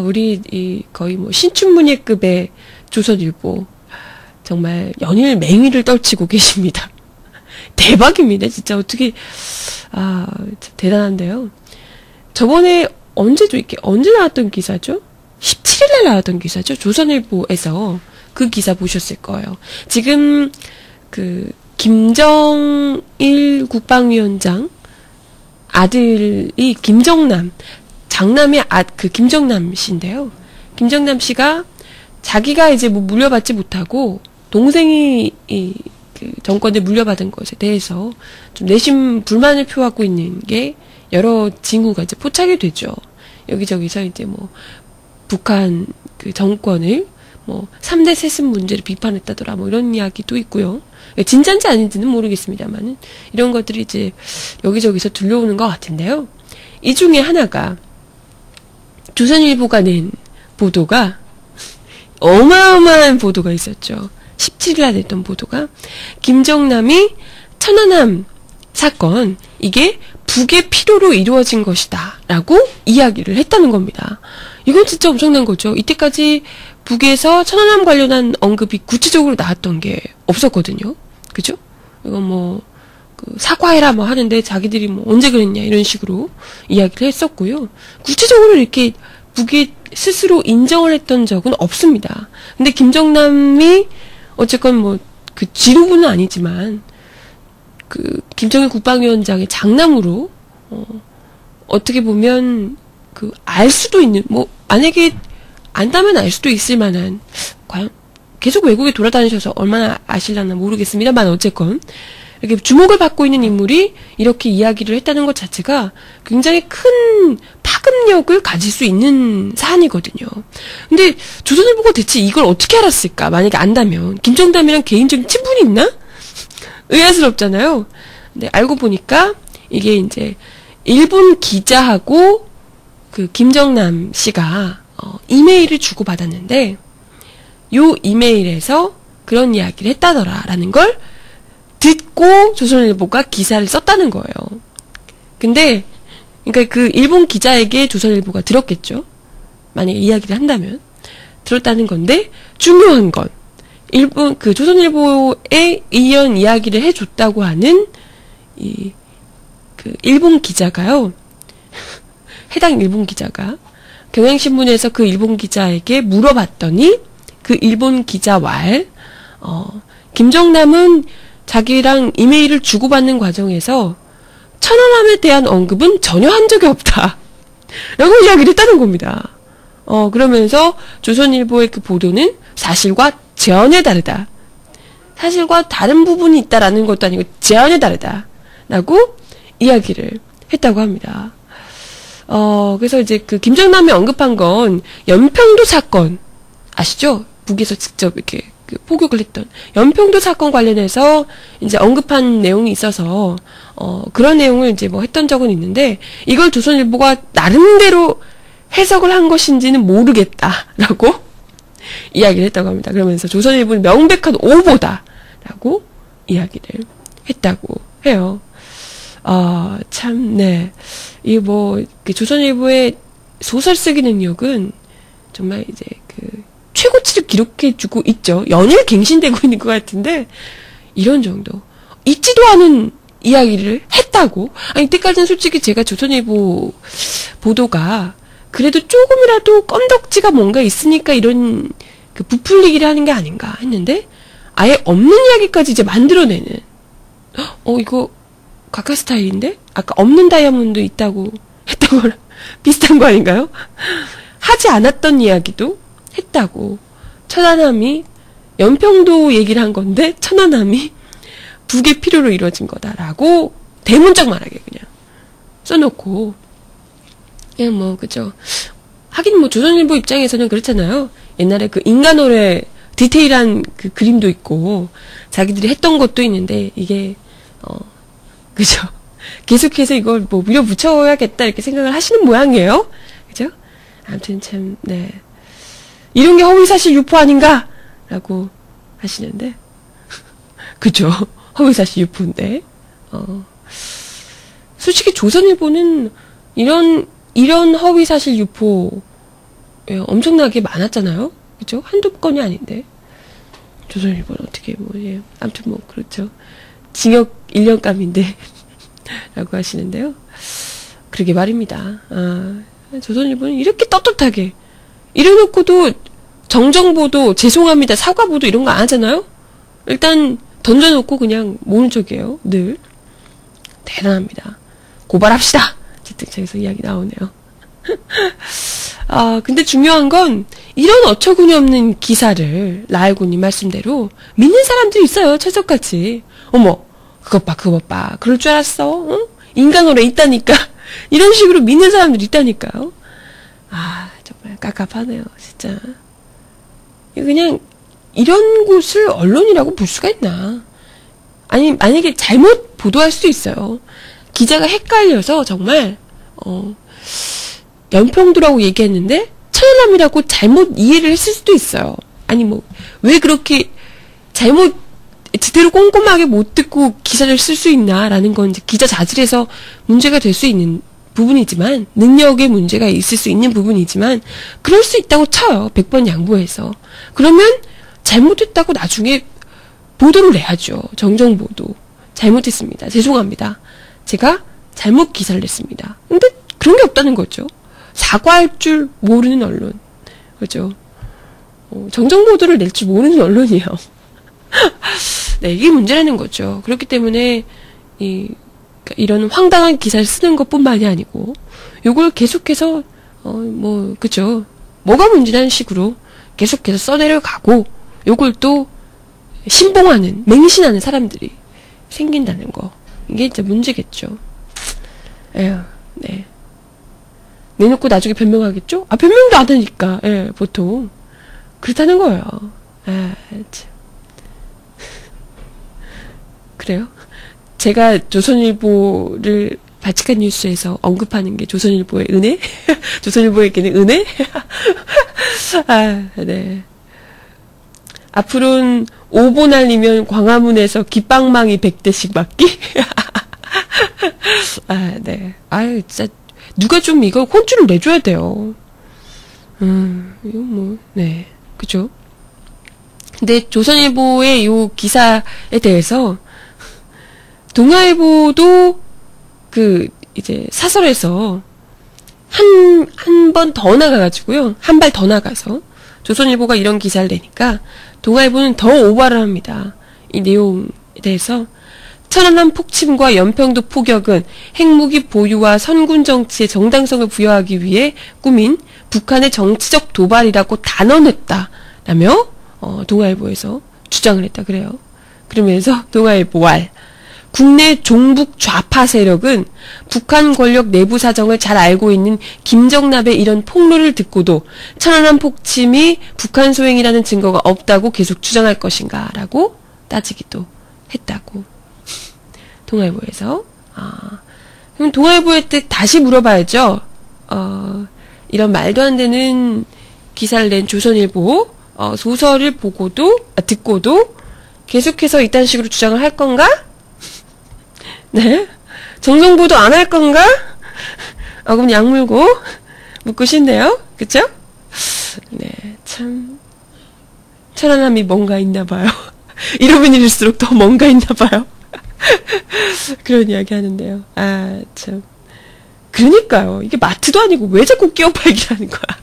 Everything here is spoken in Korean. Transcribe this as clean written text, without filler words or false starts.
우리 거의 뭐 신춘문예급의 조선일보 정말 연일 맹위를 떨치고 계십니다. 대박입니다. 진짜 어떻게 참 대단한데요. 저번에 언제 나왔던 기사죠? 17일에 나왔던 기사죠. 조선일보에서 그 기사 보셨을 거예요. 지금 김정일 국방위원장 아들이 김정남, 장남의 김정남 씨인데요. 김정남 씨가 자기가 이제 뭐 물려받지 못하고 동생이 그 정권을 물려받은 것에 대해서 좀 내심 불만을 표하고 있는 게 여러 징후가 이제 포착이 되죠. 여기저기서 이제 뭐 북한 그 정권을 뭐 3대 세습 문제를 비판했다더라 뭐 이런 이야기도 있고요. 진짜인지 아닌지는 모르겠습니다만은 이런 것들이 이제 여기저기서 들려오는 것 같은데요. 이 중에 하나가 조선일보가 낸 보도가 어마어마한 보도가 있었죠. 17일날 냈던 보도가 김정남이 천안함 사건 이게 북의 필요로 이루어진 것이다 라고 이야기를 했다는 겁니다. 이건 진짜 엄청난 거죠. 이때까지 북에서 천안함 관련한 언급이 구체적으로 나왔던 게 없었거든요. 그죠? 이건 뭐 사과해라 뭐 하는데 자기들이 뭐 언제 그랬냐 이런 식으로 이야기를 했었고요. 구체적으로 이렇게 북이 스스로 인정을 했던 적은 없습니다. 근데 김정남이 어쨌건 뭐 그 지도부는 아니지만 김정일 국방위원장의 장남으로 어떻게 보면 알 수도 있는 뭐 만약에 안다면 알 수도 있을 만한 과연 계속 외국에 돌아다니셔서 얼마나 아실려나 모르겠습니다만 어쨌건 이렇게 주목을 받고 있는 인물이 이렇게 이야기를 했다는 것 자체가 굉장히 큰 파급력을 가질 수 있는 사안이거든요. 근데 조선일보가 대체 이걸 어떻게 알았을까? 만약에 안다면 김정남이랑 개인적인 친분이 있나? 의아스럽잖아요. 근데 알고 보니까 이게 이제 일본 기자하고 김정남 씨가 이메일을 주고받았는데 요 이메일에서 그런 이야기를 했다더라라는 걸 듣고 조선일보가 기사를 썼다는 거예요. 근데 그러니까 그 일본 기자에게 조선일보가 들었겠죠. 만약에 이야기를 한다면 들었다는 건데 중요한 건 조선일보에 이런 이야기를 해줬다고 하는 일본 기자가요. 해당 일본 기자가 경향신문에서 그 일본 기자에게 물어봤더니 그 일본 기자 김정남은 자기랑 이메일을 주고받는 과정에서 천안함에 대한 언급은 전혀 한 적이 없다. 라고 이야기를 했다는 겁니다. 그러면서 조선일보의 그 보도는 사실과 전혀 다르다. 사실과 다른 부분이 있다라는 것도 아니고 전혀 다르다. 라고 이야기를 했다고 합니다. 그래서 이제 김정남이 언급한 건 연평도 사건 아시죠? 북에서 직접 이렇게 포격을 했던 연평도 사건 관련해서 이제 언급한 내용이 있어서 그런 내용을 이제 뭐 했던 적은 있는데 이걸 조선일보가 나름대로 해석을 한 것인지는 모르겠다라고 이야기를 했다고 합니다. 그러면서 조선일보는 명백한 오보다라고 이야기를 했다고 해요. 참, 네. 조선일보의 소설 쓰기 능력은 정말 이제 최고치를 기록해주고 있죠. 연일 갱신되고 있는 것 같은데, 이런 정도. 있지도 않은 이야기를 했다고? 이때까지는 솔직히 제가 조선일보 보도가 그래도 조금이라도 건덕지가 뭔가 있으니까 이런 부풀리기를 하는 게 아닌가 했는데, 아예 없는 이야기까지 이제 만들어내는, 이거, 각하 스타일인데? 아까 없는 다이아몬드 있다고 했던 거랑 비슷한 거 아닌가요? 하지 않았던 이야기도 했다고. 천안함이 연평도 얘기를 한 건데 천안함이 북의 필요로 이루어진 거다라고 대문짝만하게 그냥 써놓고 그냥 뭐 그죠. 하긴 뭐 조선일보 입장에서는 그렇잖아요. 옛날에 인간어뢰 디테일한 그림도 있고 자기들이 했던 것도 있는데 이게 그죠. 계속해서 이걸 뭐 밀어붙여야겠다 이렇게 생각을 하시는 모양이에요. 그죠? 아무튼 참 네. 이런 게 허위사실 유포 아닌가? 라고 하시는데 그죠? 허위사실 유포인데 솔직히 조선일보는 이런 이런 허위사실 유포, 예, 엄청나게 많았잖아요? 그죠? 한두 건이 아닌데. 조선일보는 어떻게, 예. 아무튼 그렇죠. 징역 1년감인데. 라고 하시는데요. 그러게 말입니다. 조선일보는 이렇게 떳떳하게. 이래놓고도 정정보도, 죄송합니다, 사과보도 이런 거 안 하잖아요? 일단 던져놓고 그냥 모른 척이에요. 늘. 대단합니다. 고발합시다! 채팅창에서 이야기 나오네요. 근데 중요한 건 이런 어처구니 없는 기사를 라알고님 말씀대로 믿는 사람들이 있어요. 철석같이. 어머, 그것 봐. 그럴 줄 알았어. 응? 인간어뢰 있다니까. 이런 식으로 믿는 사람들이 있다니까요. 정말 깝깝하네요. 진짜. 그냥 이런 곳을 언론이라고 볼 수가 있나. 아니, 만약에 잘못 보도할 수도 있어요. 기자가 헷갈려서 정말 연평도라고 얘기했는데 천안함이라고 잘못 이해를 했을 수도 있어요. 아니 왜 그렇게 잘못 제대로 꼼꼼하게 못 듣고 기사를 쓸 수 있나라는 건 이제 기자 자질에서 문제가 될 수 있는 부분이지만, 능력의 문제가 있을 수 있는 부분이지만 그럴 수 있다고 쳐요. 100번 양보해서. 그러면 잘못했다고 나중에 보도를 내야죠. 정정보도. 잘못했습니다. 죄송합니다. 제가 잘못 기사를 냈습니다. 근데 그런 게 없다는 거죠. 사과할 줄 모르는 언론. 그죠? 정정보도를 낼 줄 모르는 언론이에요. 네, 이게 문제라는 거죠. 그렇기 때문에 이런 황당한 기사를 쓰는 것뿐만이 아니고 요걸 계속해서 그죠? 뭐가 문제라는 식으로 계속해서 써내려가고 요걸 또 신봉하는, 맹신하는 사람들이 생긴다는 거. 이게 진짜 문제겠죠. 에휴, 네. 내놓고 나중에 변명하겠죠? 변명도 안 하니까, 예, 보통. 그렇다는 거예요. 참. 그래요? 제가 조선일보를 바치칸 뉴스에서 언급하는 게 조선일보의 은혜? 조선일보에게는 은혜? 네. 앞으로는 5보 날리면 광화문에서 깃방망이 100대씩 맞기? 네. 진짜, 누가 좀 이거 혼쭐을 내줘야 돼요. 이거 네. 그죠? 근데 조선일보의 요 기사에 대해서, 동아일보도 이제 사설에서 한 번 더 나가가지고요. 한 발 더 나가서, 조선일보가 이런 기사를 내니까, 동아일보는 더 오바를 합니다. 이 내용에 대해서 천안함 폭침과 연평도 포격은 핵무기 보유와 선군 정치의 정당성을 부여하기 위해 꾸민 북한의 정치적 도발이라고 단언했다라며 동아일보에서 주장을 했다 그래요. 그러면서 동아일보 알 국내 종북 좌파 세력은 북한 권력 내부 사정을 잘 알고 있는 김정남의 이런 폭로를 듣고도 천안함 폭침이 북한 소행이라는 증거가 없다고 계속 주장할 것인가 라고 따지기도 했다고. 동아일보에서. 그럼 동아일보에 때 다시 물어봐야죠. 이런 말도 안 되는 기사를 낸 조선일보 소설을 듣고도 계속해서 이딴 식으로 주장을 할 건가? 네? 정정보도 안 할 건가? 그럼 약물고 묻고 싶네요. 그쵸? 네, 참 천안함이 뭔가 있나 봐요. 이러면 이럴수록 더 뭔가 있나 봐요. 그런 이야기 하는데요. 참. 그러니까요. 이게 마트도 아니고 왜 자꾸 끼어 팔기라는 거야.